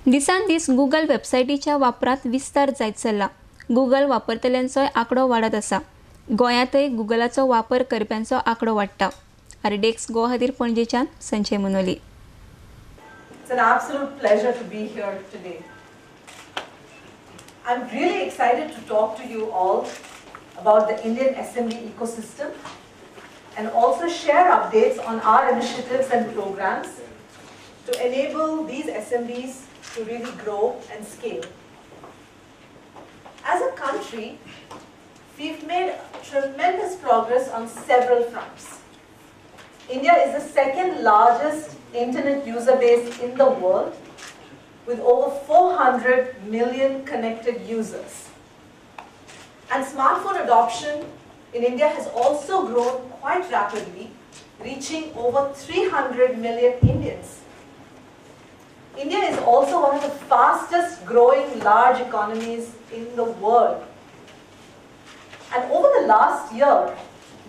दिसान दीस गूगल वेबसायटीच्या वापरात विस्तार जायत चल्ला. गूगल वापरतल्यांचोय आंकडो वाडत आसा. गोंयांतय गूगलाचो वापर करप्यांचो आंकडो वाडटा. आरडेक्स गोवा खातीर पणजेच्यान Sanjay Manoli. It's an absolute pleasure to be here today. I'm really excited to talk to you all about the Indian SME ecosystem and also share updates on our initiatives and programs to enable these SMEs to really grow and scale. As a country, we've made tremendous progress on several fronts. India is the second largest internet user base in the world with over 400 million connected users. And smartphone adoption in India has also grown quite rapidly, reaching over 300 million Indians. India is also one of the fastest growing large economies in the world. And over the last year,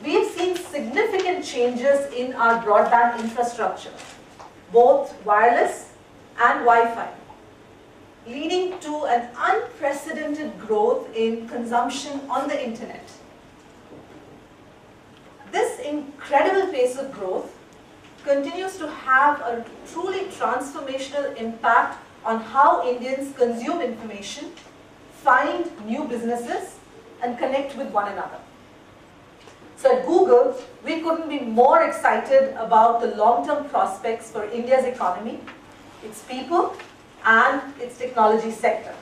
we've seen significant changes in our broadband infrastructure, both wireless and Wi-Fi, leading to an unprecedented growth in consumption on the internet. This incredible pace of growth continues to have a truly transformational impact on how Indians consume information, find new businesses, and connect with one another. So at Google, we couldn't be more excited about the long-term prospects for India's economy, its people, and its technology sector.